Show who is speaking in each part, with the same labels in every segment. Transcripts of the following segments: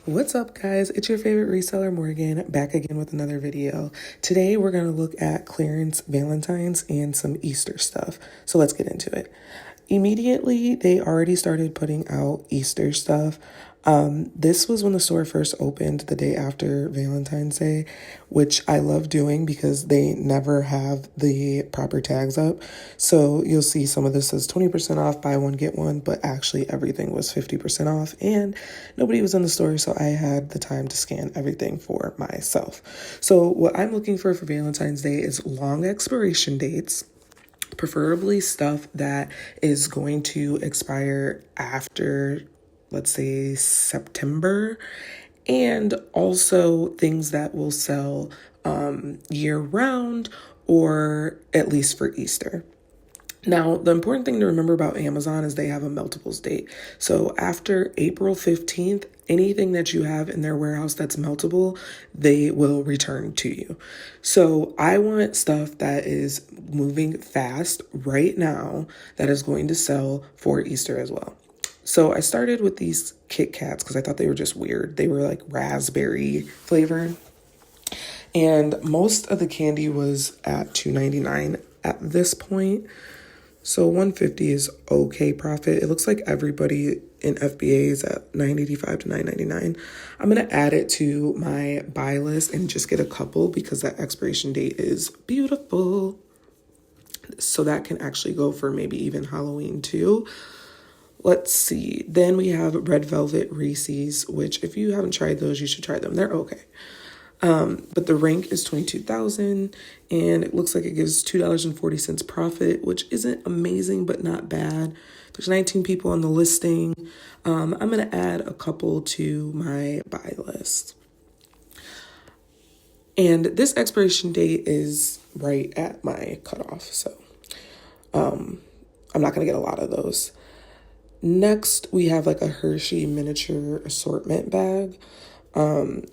Speaker 1: What's up, guys? It's your favorite reseller Morgan, back again with another video. Today we're going to look at clearance Valentines and some Easter stuff. So let's get into it. Immediately, they already started putting out Easter stuff. This was when the store first opened the day after Valentine's Day, which I love doing because they never have the proper tags up. So you'll see some of this says 20% off, buy one, get one, but actually everything was 50% off and nobody was in the store. So I had the time to scan everything for myself. So what I'm looking for Valentine's Day is long expiration dates, preferably stuff that is going to expire after, let's say, September, and also things that will sell year round or at least for Easter. Now, the important thing to remember about Amazon is they have a meltables date. So after April 15th, anything that you have in their warehouse that's meltable, they will return to you. So I want stuff that is moving fast right now that is going to sell for Easter as well. So I started with these Kit Kats because I thought they were just weird. They were like raspberry flavored. And most of the candy was at $2.99 at this point. So $150 is okay profit. It looks like everybody in FBA is at $9.85 to $9.99. I'm going to add it to my buy list and just get a couple because that expiration date is beautiful. So that can actually go for maybe even Halloween too. Let's see. Then we have Red Velvet Reese's, which if you haven't tried those, you should try them. They're okay. But the rank is $22,000 and it looks like it gives $2.40 profit, which isn't amazing, but not bad. There's 19 people on the listing. I'm going to add a couple to my buy list. And this expiration date is right at my cutoff. So, I'm not going to get a lot of those. Next, we have like a Hershey miniature assortment bag.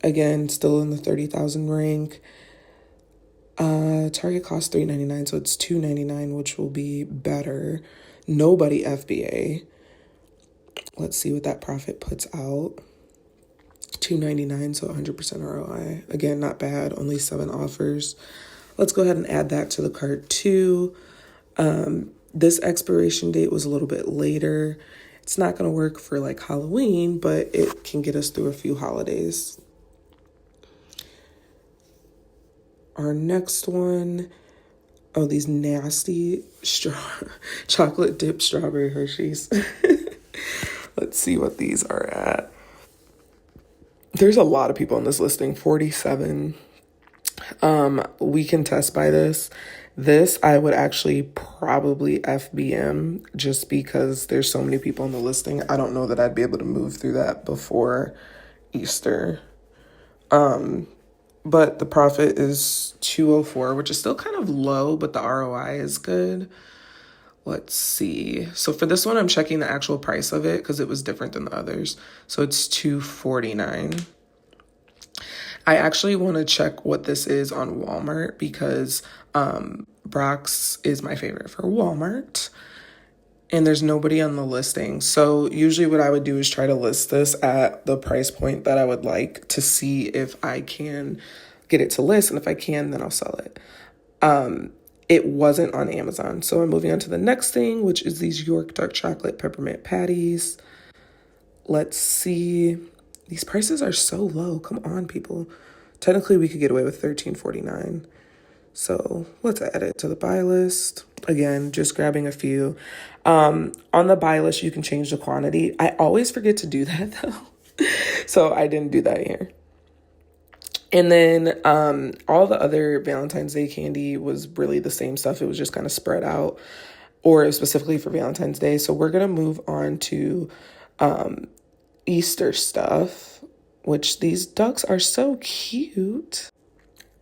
Speaker 1: Again, still in the 30,000 rank. Target cost $3.99, so it's $2.99, which will be better. Nobody FBA. Let's see what that profit puts out. $2.99, so 100% ROI. Again, not bad. Only 7 offers. Let's go ahead and add that to the cart too. This expiration date was a little bit later. It's not going to work for like Halloween, but it can get us through a few holidays. Our next one, these nasty chocolate dipped strawberry Hershey's. Let's see what these are at. There's a lot of people on this listing, 47. We can test by this. This, I would actually probably FBM just because there's so many people on the listing. I don't know that I'd be able to move through that before Easter. But the profit is $2.04, which is still kind of low, but the ROI is good. Let's see. So for this one, I'm checking the actual price of it because it was different than the others. So it's $2.49. I actually want to check what this is on Walmart because Brock's is my favorite for Walmart and there's nobody on the listing. So usually what I would do is try to list this at the price point that I would like to see if I can get it to list. And if I can, then I'll sell it. It wasn't on Amazon. So I'm moving on to the next thing, which is these York dark chocolate peppermint patties. Let's see. These prices are so low. Come on, people. Technically, we could get away with $13.49. So let's add it to the buy list. Again, just grabbing a few. On the buy list, you can change the quantity. I always forget to do that, though. So I didn't do that here. And then all the other Valentine's Day candy was really the same stuff. It was just kind of spread out, or specifically for Valentine's Day. So we're going to move on to Easter stuff, which these ducks are so cute.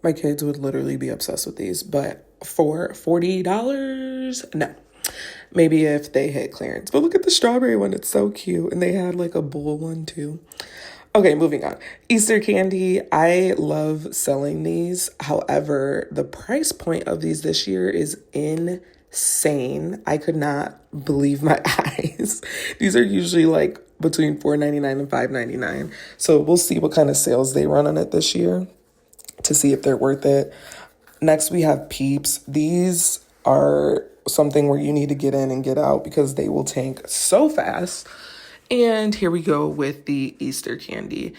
Speaker 1: My kids would literally be obsessed with these, but for $40, no. Maybe if they hit clearance. But look at the strawberry one. It's so cute. And they had like a bowl one too. Okay, moving on. Easter candy. I love selling these. However, the price point of these this year is insane. I could not believe my eyes. These are usually like between $4.99 and $5.99. So we'll see what kind of sales they run on it this year to see if they're worth it. Next, we have Peeps. These are something where you need to get in and get out because they will tank so fast. And here we go with the Easter candy.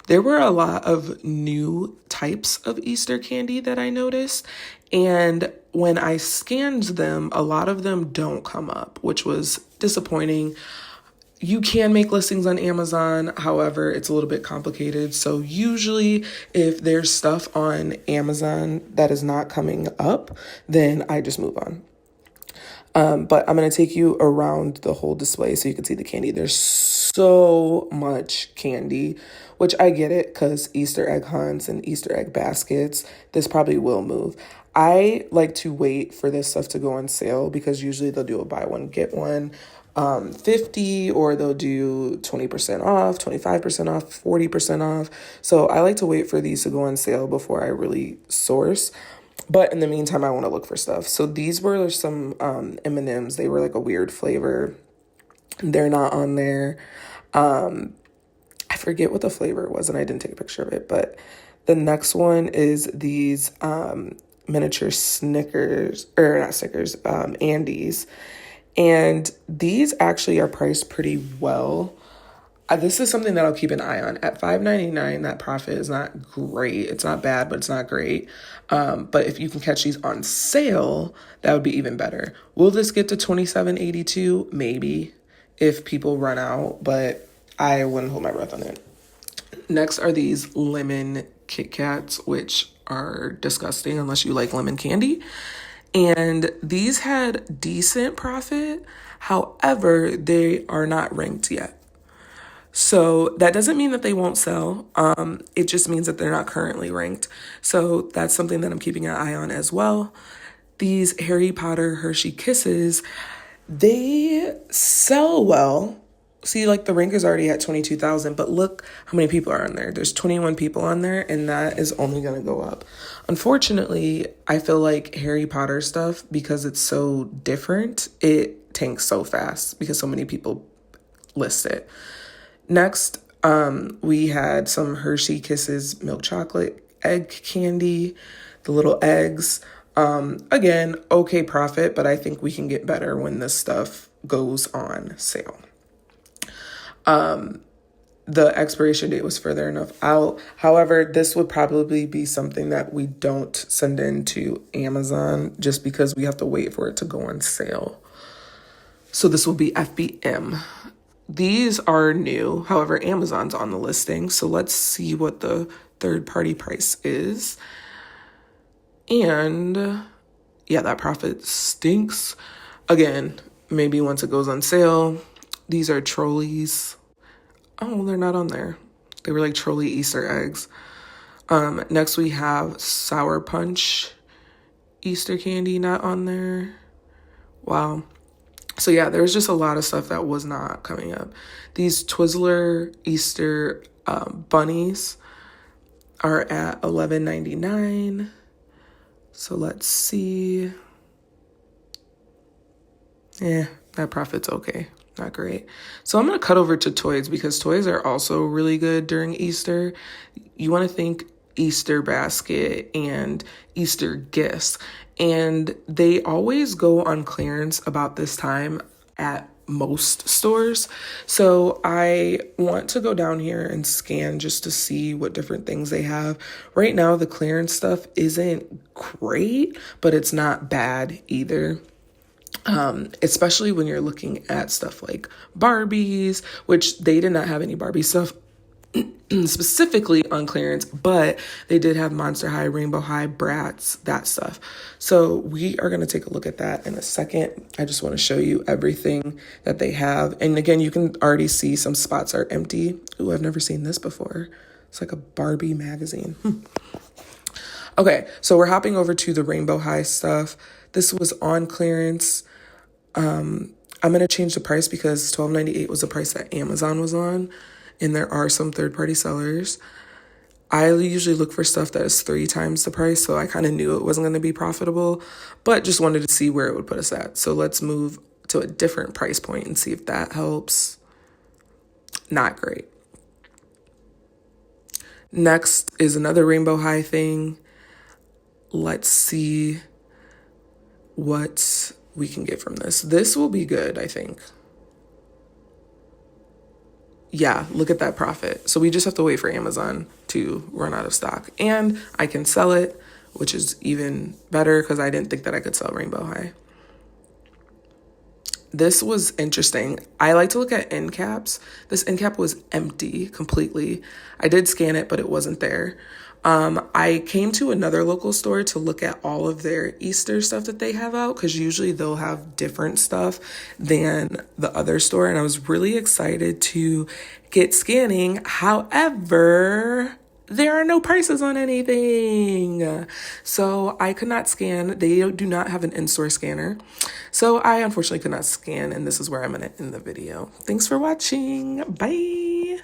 Speaker 1: There were a lot of new types of Easter candy that I noticed. And when I scanned them, a lot of them don't come up, which was disappointing. You can make listings on Amazon. However, it's a little bit complicated. So usually if there's stuff on Amazon that is not coming up, then I just move on. But I'm going to take you around the whole display so you can see the candy. There's so much candy, which I get it because Easter egg hunts and Easter egg baskets, this probably will move. I like to wait for this stuff to go on sale because usually they'll do a buy one, get one 50, or they'll do 20% off, 25% off, 40% off. So I like to wait for these to go on sale before I really source. But in the meantime, I want to look for stuff. So these were some M&Ms. They were like a weird flavor. They're not on there. I forget what the flavor was, and I didn't take a picture of it. But the next one is these miniature Snickers, or not Snickers, Andes. And these actually are priced pretty well. This is something that I'll keep an eye on. At $5.99, that profit is not great. It's not bad, but it's not great. But if you can catch these on sale, that would be even better. Will this get to $27.82? Maybe, if people run out, but I wouldn't hold my breath on it. Next are these lemon Kit Kats, which are disgusting unless you like lemon candy. And these had decent profit. However, they are not ranked yet. So that doesn't mean that they won't sell. It just means that they're not currently ranked. So that's something that I'm keeping an eye on as well. These Harry Potter Hershey Kisses, they sell well. See, like the rank is already at 22,000, but look how many people are on there. There's 21 people on there, and that is only going to go up. Unfortunately, I feel like Harry Potter stuff, because it's so different, it tanks so fast because so many people list it. Next, we had some Hershey Kisses milk chocolate egg candy, the little eggs. Again, okay profit, but I think we can get better when this stuff goes on sale. The expiration date was further enough out. However, this would probably be something that we don't send into Amazon just because we have to wait for it to go on sale. So this will be FBM. These are new. However, Amazon's on the listing. So let's see what the third-party price is. And yeah, that profit stinks. Again, maybe once it goes on sale. These are trolleys. Oh, they're not on there. They were like trolley Easter eggs. Next we have Sour Punch Easter candy, not on there. Wow. So yeah, there's just a lot of stuff that was not coming up. These Twizzler Easter bunnies are at $11.99. So let's see. Yeah, that profit's okay. Not great. So I'm going to cut over to toys because toys are also really good during Easter. You want to think Easter basket and Easter gifts. And they always go on clearance about this time at most stores. So I want to go down here and scan just to see what different things they have. Right now, the clearance stuff isn't great, but it's not bad either. Especially when you're looking at stuff like Barbies, which they did not have any Barbie stuff specifically on clearance, but they did have Monster High, Rainbow High, Bratz, that stuff. So we are going to take a look at that in a second. I just want to show you everything that they have. And again, you can already see some spots are empty. Ooh, I've never seen this before. It's like a Barbie magazine. Okay, so we're hopping over to the Rainbow High stuff. This was on clearance. I'm going to change the price because $12.98 was the price that Amazon was on. And there are some third-party sellers. I usually look for stuff that is 3 times the price, so I kind of knew it wasn't going to be profitable, but just wanted to see where it would put us at. So let's move to a different price point and see if that helps. Not great. Next is another rainbow high thing. Let's see what we can get from this. This will be good, I think. Yeah, look at that profit. So we just have to wait for Amazon to run out of stock. And I can sell it, which is even better because I didn't think that I could sell rainbow high. This was interesting. I like to look at end caps. This end cap was empty completely. I did scan it, but it wasn't there. I came to another local store to look at all of their Easter stuff that they have out, because usually they'll have different stuff than the other store. And I was really excited to get scanning. However, there are no prices on anything. So I could not scan. They do not have an in-store scanner. So I unfortunately could not scan, and this is where I'm going to end the video. Thanks for watching. Bye.